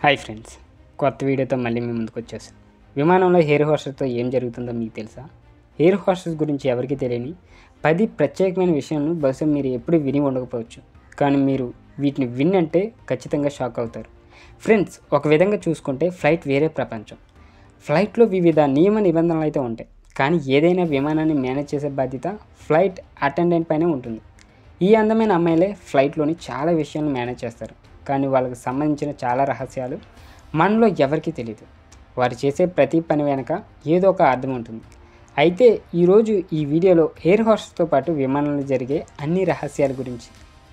Hi friends, కొత్త వీడియోతో మళ్ళీ మీ ముందుకు వచ్చేసాను. విమానంలో ఎయిర్ హోస్టెస్తో ఏం జరుగుతుందో మీకు తెలుసా? ఎయిర్ హోస్టెస్ గురించి ఎవరికి తెలియని 10 ప్రత్యేకమైన విషయాలను బహుశా మీరు ఎప్పుడు విని ఉండకపోవచ్చు. కానీ మీరు వీటిని విన్నంటే ఖచ్చితంగా షాక్ అవుతారు. ఫ్రెండ్స్, ఒక విధంగా చూసుకుంటే ఫ్లైట్ వేరే ప్రపంచం. ఫ్లైట్లో వివిధ నియమ నిబంధనలు అయితే ఉంటాయి. కానీ ఏదైనా విమానాన్ని మేనేజ్ చేసే బాధ్యత ఫ్లైట్ అటెండెంట్ పైనే ఉంటుంది. ఈ అందమైన అమ్మాయిలే ఫ్లైట్లోని చాలా విషయాలను మేనేజ్ చేస్తారు. కానీ వాళ్ళకి సంబంధించిన చాలా రహస్యాలు మనలో ఎవరికీ తెలియదు. వారు చేసే ప్రతి పని వెనక ఏదో ఒక అర్థం ఉంటుంది. అయితే ఈరోజు ఈ వీడియోలో ఎయిర్ హోస్టెస్తో పాటు విమానంలో జరిగే అన్ని రహస్యాల గురించి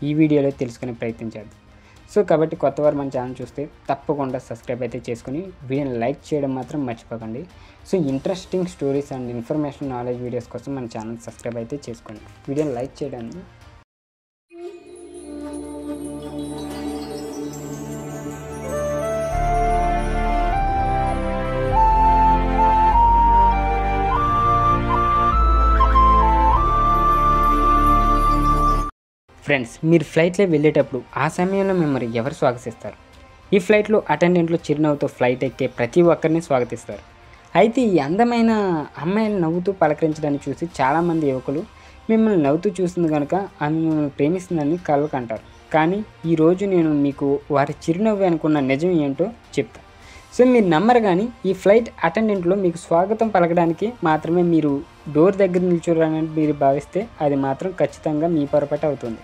ఈ వీడియోలో తెలుసుకునే ప్రయత్నం చేద్దాం. సో కాబట్టి కొత్తవారు మన ఛానల్ చూస్తే తప్పకుండా సబ్స్క్రైబ్ అయితే చేసుకుని వీడియోని లైక్ చేయడం మాత్రం మర్చిపోకండి. So interesting stories and information knowledge videos కోసం మన ఛానల్ సబ్స్క్రైబ్ అయితే చేసుకోండి. వీడియోని లైక్ చేయడానికి ఫ్రెండ్స్, మీరు ఫ్లైట్లో వెళ్ళేటప్పుడు ఆ సమయంలో మిమ్మల్ని ఎవరు స్వాగతిస్తారు? ఈ ఫ్లైట్లో అటెండెంట్లు చిరునవ్వుతో ఫ్లైట్ ఎక్కే ప్రతి ఒక్కరిని స్వాగతిస్తారు. అయితే ఈ అందమైన అమ్మాయిలు నవ్వుతూ పలకరించడాన్ని చూసి చాలామంది యువకులు మిమ్మల్ని నవ్వుతూ చూస్తుంది కనుక ఆమె మిమ్మల్ని ప్రేమిస్తుందని కలవకు అంటారు. కానీ ఈరోజు నేను మీకు వారి చిరునవ్వు అనుకున్న నిజం ఏంటో చెప్తాను. సో మీరు నమ్మరు, కానీ ఈ ఫ్లైట్ అటెండెంట్లో మీకు స్వాగతం పలకడానికి మాత్రమే మీరు డోర్ దగ్గర నిల్చోరని మీరు భావిస్తే అది మాత్రం ఖచ్చితంగా మీ పొరపాటు అవుతుంది.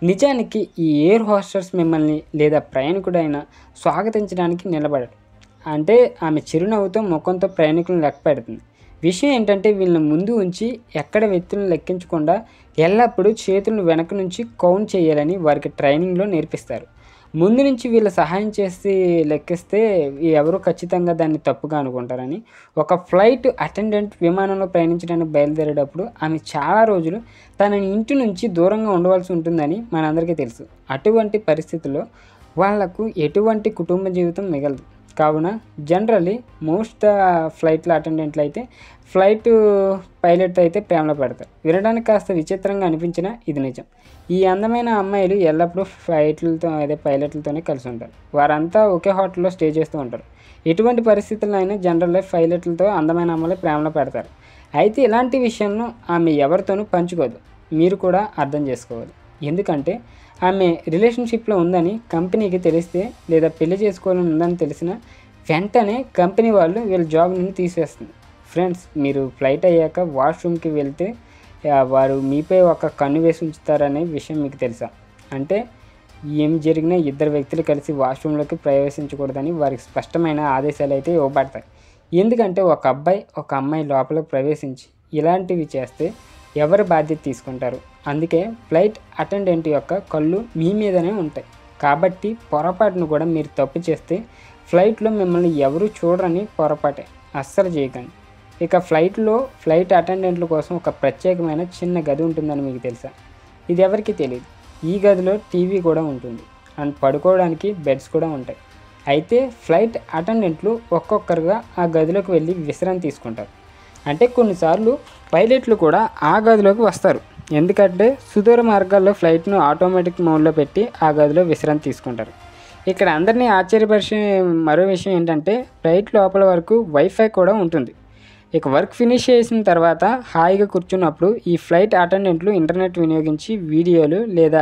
నిజానికి ఈ ఎయిర్ హోస్టెస్ మిమ్మల్ని లేదా ప్రయాణికుడైనా స్వాగతించడానికి నిలబడరు. అంటే ఆమె చిరునవ్వుతో ముఖంతో ప్రయాణికులను లెక్క పెడుతుంది. విషయం ఏంటంటే వీళ్ళని ముందు ఉంచి ఎక్కడ వ్యక్తులను లెక్కించకుండా ఎల్లప్పుడూ చేతులను వెనక నుంచి కౌంట్ చేయాలని వారికి ట్రైనింగ్లో నేర్పిస్తారు. ముందు నుంచి వీళ్ళ సహాయం చేసి లెక్కిస్తే ఎవరు ఖచ్చితంగా దాన్ని తప్పుగా అనుకుంటారని. ఒక ఫ్లైట్ అటెండెంట్ విమానంలో ప్రయాణించడానికి బయలుదేరేటప్పుడు ఆమె చాలా రోజులు తన ఇంటి నుంచి దూరంగా ఉండవలసి ఉంటుందని మనందరికీ తెలుసు. అటువంటి పరిస్థితుల్లో వాళ్లకు ఎటువంటి కుటుంబ జీవితం మిగలదు. కావున జనరల్లీ మోస్ట్ ఫ్లైట్ల అటెండెంట్లు అయితే ఫ్లైట్ పైలట్తో అయితే ప్రేమలో పడతారు. వినడానికి కాస్త విచిత్రంగా అనిపించినా ఇది నిజం. ఈ అందమైన అమ్మాయిలు ఎల్లప్పుడూ పైలట్లతోనే కలిసి ఉంటారు. వారంతా ఒకే హోటల్లో స్టే చేస్తూ ఉంటారు. ఎటువంటి పరిస్థితుల్లో అయినా జనరల్ పైలట్లతో అందమైన అమ్మాయిలు ప్రేమలో పెడతారు. అయితే ఇలాంటి విషయాలను ఆమె ఎవరితోనూ పంచుకోదు. మీరు కూడా అర్థం చేసుకోవాలి. ఎందుకంటే ఆమె రిలేషన్షిప్లో ఉందని కంపెనీకి తెలిస్తే లేదా పెళ్లి చేసుకోవాలని ఉందని తెలిసిన వెంటనే కంపెనీ వాళ్ళు వీళ్ళ జాబ్ నుండి తీసేస్తుంది. ఫ్రెండ్స్, మీరు ఫ్లైట్ అయ్యాక వాష్రూమ్కి వెళ్తే వారు మీపై ఒక కన్ను వేసి ఉంచుతారనే విషయం మీకు తెలుసా? అంటే ఏం జరిగినా ఇద్దరు వ్యక్తులు కలిసి వాష్రూమ్లోకి ప్రవేశించకూడదని వారికి స్పష్టమైన ఆదేశాలు అయితే ఇవ్వబడతాయి. ఎందుకంటే ఒక అబ్బాయి ఒక అమ్మాయి లోపల ప్రవేశించి ఇలాంటివి చేస్తే ఎవరు బాధ్యత తీసుకుంటారు? అందుకే ఫ్లైట్ అటెండెంట్ యొక్క కళ్ళు మీ మీదనే ఉంటాయి. కాబట్టి పొరపాటును కూడా మీరు తప్పు చేస్తే ఫ్లైట్లో మిమ్మల్ని ఎవరు చూడరని పొరపాటే అస్సలు చేయకండి. ఇక ఫ్లైట్ అటెండెంట్ల కోసం ఒక ప్రత్యేకమైన చిన్న గది ఉంటుందని మీకు తెలుసా? ఇది ఎవరికి తెలియదు. ఈ గదిలో టీవీ కూడా ఉంటుంది అండ్ పడుకోవడానికి బెడ్స్ కూడా ఉంటాయి. అయితే ఫ్లైట్ అటెండెంట్లు ఒక్కొక్కరుగా ఆ గదిలోకి వెళ్ళి విశ్రాంతి తీసుకుంటారు. అంటే కొన్నిసార్లు పైలట్లు కూడా ఆ గదిలోకి వస్తారు. ఎందుకంటే సుదూర మార్గాల్లో ఫ్లైట్ను ఆటోమేటిక్ మోడ్లో పెట్టి ఆ గదిలో విశ్రాంతి తీసుకుంటారు. ఇక్కడ అందరినీ ఆశ్చర్యపరిచే మరో విషయం ఏంటంటే ఫ్లైట్ లోపల వరకు వైఫై కూడా ఉంటుంది. ఇక వర్క్ ఫినిష్ చేసిన తర్వాత హాయిగా కూర్చున్నప్పుడు ఈ ఫ్లైట్ అటెండెంట్లు ఇంటర్నెట్ వినియోగించి వీడియోలు లేదా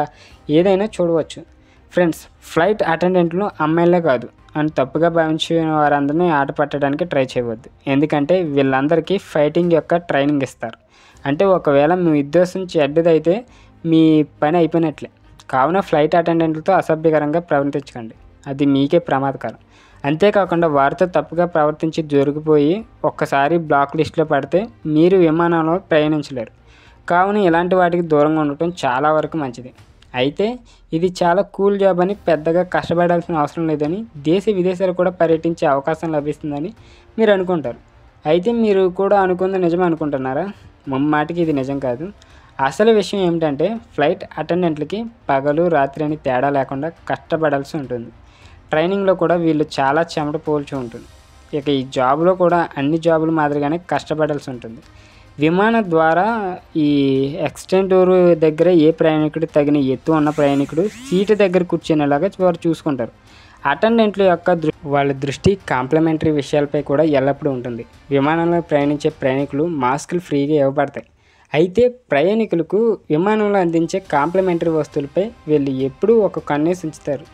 ఏదైనా చూడవచ్చు. ఫ్రెండ్స్, ఫ్లైట్ అటెండెంట్లు అమ్మాయిలే కాదు అని తప్పుగా భావించిన వారందరినీ ఆట పట్టడానికి ట్రై చేయవద్దు. ఎందుకంటే వీళ్ళందరికీ ఫైటింగ్ యొక్క ట్రైనింగ్ ఇస్తారు. అంటే ఒకవేళ మీ ఉద్దేశం చెడ్డదైతే మీ పని అయిపోయినట్లే. కావున ఫ్లైట్ అటెండెంట్లతో అసభ్యకరంగా ప్రవర్తించకండి. అది మీకే ప్రమాదకరం. అంతేకాకుండా వారితో తప్పుగా ప్రవర్తించి దొరికిపోయి ఒక్కసారి బ్లాక్ లిస్ట్లో పడితే మీరు విమానంలో ప్రయాణించలేరు. కావున ఇలాంటి వాటికి దూరంగా ఉండటం చాలా వరకు మంచిది. అయితే ఇది చాలా కూల్ జాబ్ అని పెద్దగా కష్టపడాల్సిన అవసరం లేదని, దేశ విదేశాలు కూడా పర్యటించే అవకాశం లభిస్తుందని మీరు అనుకుంటారు. అయితే మీరు కూడా అనుకుంది నిజమే అనుకుంటున్నారా? ముమ్మాటికి ఇది నిజం కాదు. అసలు విషయం ఏమిటంటే ఫ్లైట్ అటెండెంట్లకి పగలు రాత్రి అని తేడా లేకుండా కష్టపడాల్సి ఉంటుంది. ట్రైనింగ్లో కూడా వీళ్ళు చాలా చెమట పోల్చి ఉంటుంది. ఇక ఈ జాబ్లో కూడా అన్ని జాబుల మాదిరిగానే కష్టపడాల్సి ఉంటుంది. విమానం ద్వారా ఈ ఎక్స్టెంట్ డోర్ దగ్గర ఏ ప్రయాణికుడు తగిన ఎత్తు ఉన్న ప్రయాణికుడు సీటు దగ్గర కూర్చునేలాగా వారు చూసుకుంటారు. అటెండెంట్ల యొక్క వాళ్ళ దృష్టి కాంప్లిమెంటరీ విషయాలపై కూడా ఎల్లప్పుడూ ఉంటుంది. విమానంలో ప్రయాణించే ప్రయాణికులు మాస్కులు ఫ్రీగా ఇవ్వబడతాయి. అయితే ప్రయాణికులకు విమానంలో అందించే కాంప్లిమెంటరీ వస్తువులపై వీళ్ళు ఎప్పుడూ ఒక కన్నేసి ఉంచుతారు.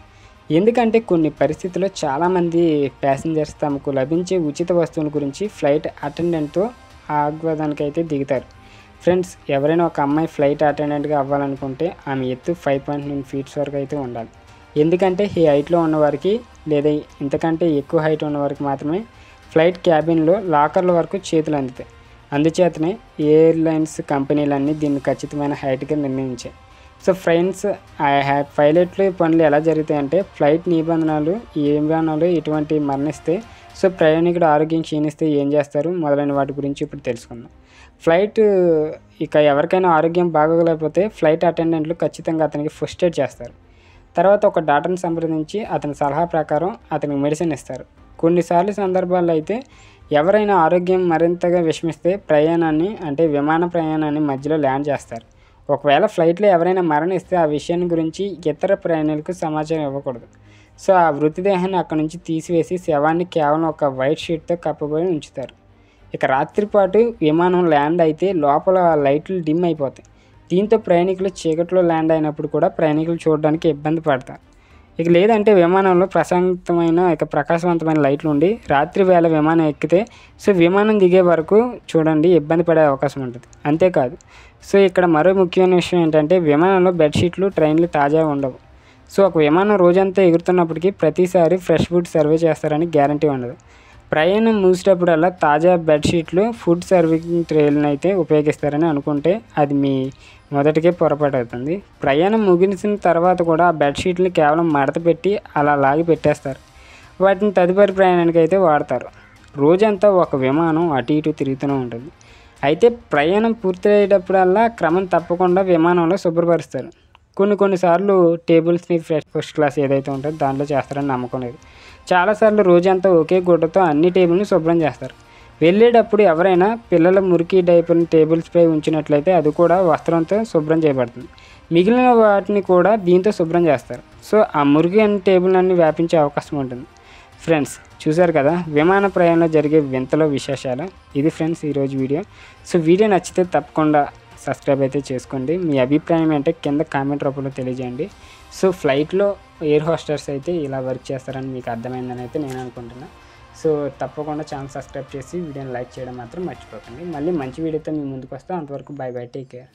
ఎందుకంటే కొన్ని పరిస్థితుల్లో చాలామంది ప్యాసింజర్స్ తమకు లభించే ఉచిత వస్తువుల గురించి ఫ్లైట్ అటెండెంట్తో ఆగ్వాదానికి అయితే దిగుతారు. ఫ్రెండ్స్, ఎవరైనా ఒక అమ్మాయి ఫ్లైట్ అటెండెంట్గా అవ్వాలనుకుంటే ఆమె ఎత్తు 5.9 ఫీట్స్ వరకు అయితే ఉండాలి. ఎందుకంటే ఈ హైట్లో ఉన్నవారికి లేదా ఇంతకంటే ఎక్కువ హైట్ ఉన్నవారికి మాత్రమే ఫ్లైట్ క్యాబిన్లో లాకర్ల వరకు చేతులు అందుతాయి. అందుచేతనే ఎయిర్లైన్స్ కంపెనీలన్నీ దీన్ని ఖచ్చితమైన హైట్గా నిర్ణయించాయి. సో ఫ్రెండ్స్, పైలట్లు పనులు ఎలా జరుగుతాయంటే ఫ్లైట్ నిబంధనలు, ఈ విమానాలు ఇటువంటి మరణిస్తే సో ప్రయాణికుడు ఆరోగ్యం క్షీణిస్తే ఏం చేస్తారు మొదలైన వాటి గురించి ఇప్పుడు తెలుసుకుందాం. ఫ్లైట్ ఇక ఎవరికైనా ఆరోగ్యం బాగోలేకపోతే ఫ్లైట్ అటెండెంట్లు ఖచ్చితంగా అతనికి ఫస్ట్ ఎయిడ్ చేస్తారు. తర్వాత ఒక డాక్టర్ని సంప్రదించి అతని సలహా ప్రకారం అతనికి మెడిసిన్ ఇస్తారు. కొన్నిసార్లు సందర్భాల్లో అయితే ఎవరైనా ఆరోగ్యం మరింతగా విషమిస్తే విమాన ప్రయాణాన్ని మధ్యలో ల్యాండ్ చేస్తారు. ఒకవేళ ఫ్లైట్లో ఎవరైనా మరణిస్తే ఆ విషయాన్ని గురించి ఇతర ప్రయాణికులకు సమాచారం ఇవ్వకూడదు. సో ఆ మృతదేహాన్ని అక్కడి నుంచి తీసివేసి శవాన్ని కేవలం ఒక వైట్ షీట్తో కప్పబడి ఉంచుతారు. ఇక రాత్రిపాటు విమానం ల్యాండ్ అయితే లోపల లైట్లు డిమ్ అయిపోతాయి. దీంతో ప్రయాణికులు చీకట్లో ల్యాండ్ అయినప్పుడు కూడా ప్రయాణికులు చూడడానికి ఇబ్బంది పడతారు. ఇక లేదంటే విమానంలో ప్రకాశవంతమైన లైట్లు ఉండి రాత్రి వేళ విమానం ఎక్కితే సో విమానం దిగే వరకు చూడండి ఇబ్బంది పడే అవకాశం ఉంటుంది. అంతేకాదు, సో ఇక్కడ మరో ముఖ్యమైన విషయం ఏంటంటే విమానంలో బెడ్షీట్లు ట్రైన్లు తాజా ఉండవు. సో ఒక విమానం రోజంతా ఎగురుతున్నప్పటికీ ప్రతిసారి ఫ్రెష్ ఫుడ్ సర్వ్ చేస్తారని గ్యారంటీ ఉండదు. ప్రయాణం ముగిసేటప్పుడల్లా తాజా బెడ్షీట్లు, ఫుడ్ సర్వింగ్ ట్రేలను అయితే ఉపయోగిస్తారని అనుకుంటే అది మీ మొదటికే పొరపాటు అవుతుంది. ప్రయాణం ముగిసిన తర్వాత కూడా ఆ బెడ్షీట్ని కేవలం మడత పెట్టి అలా లాగి పెట్టేస్తారు. వాటిని తదుపరి ప్రయాణానికి అయితే వాడతారు. రోజంతా ఒక విమానం అటు ఇటు తిరుగుతూనే ఉంటుంది. అయితే ప్రయాణం పూర్తయ్యేటప్పుడల్లా క్రమం తప్పకుండా విమానంలో శుభ్రపరుస్తారు. కొన్నిసార్లు టేబుల్స్ని ఫస్ట్ క్లాస్ ఏదైతే ఉంటుందో దాంట్లో చేస్తారని నమ్మకం లేదు. చాలాసార్లు రోజంతా ఒకే గుడ్డతో అన్ని టేబుల్ని శుభ్రం చేస్తారు. వెళ్ళేటప్పుడు ఎవరైనా పిల్లల మురికి డైపర్ని టేబుల్స్పై ఉంచినట్లయితే అది కూడా వస్త్రంతో శుభ్రం చేయబడుతుంది. మిగిలిన వాటిని కూడా దీంతో శుభ్రం చేస్తారు. సో ఆ మురికి అన్ని టేబుల్ అన్ని వ్యాపించే అవకాశం ఉంటుంది. ఫ్రెండ్స్, చూసారు కదా విమాన ప్రయాణంలో జరిగే వింతలో విశేషాలు. ఇది ఫ్రెండ్స్ ఈరోజు వీడియో. సో వీడియో నచ్చితే తప్పకుండా సబ్స్క్రైబ్ అయితే చేసుకోండి. మీ అభిప్రాయం ఏంటంటే కింద కామెంట్ రూపంలో తెలియజేయండి. సో ఫ్లైట్లో ఎయిర్ హోస్టర్స్ అయితే ఇలా వర్క్ చేస్తారని మీకు అర్థమైందని అయితే నేను అనుకుంటున్నాను. సో తప్పకుండా ఛానల్ సబ్స్క్రైబ్ చేసి వీడియోని లైక్ చేయడం మాత్రం మర్చిపోకండి. మళ్ళీ మంచి వీడియోతో మీ ముందుకు వస్తాం. అంతవరకు బై బై, టేక్ కేర్.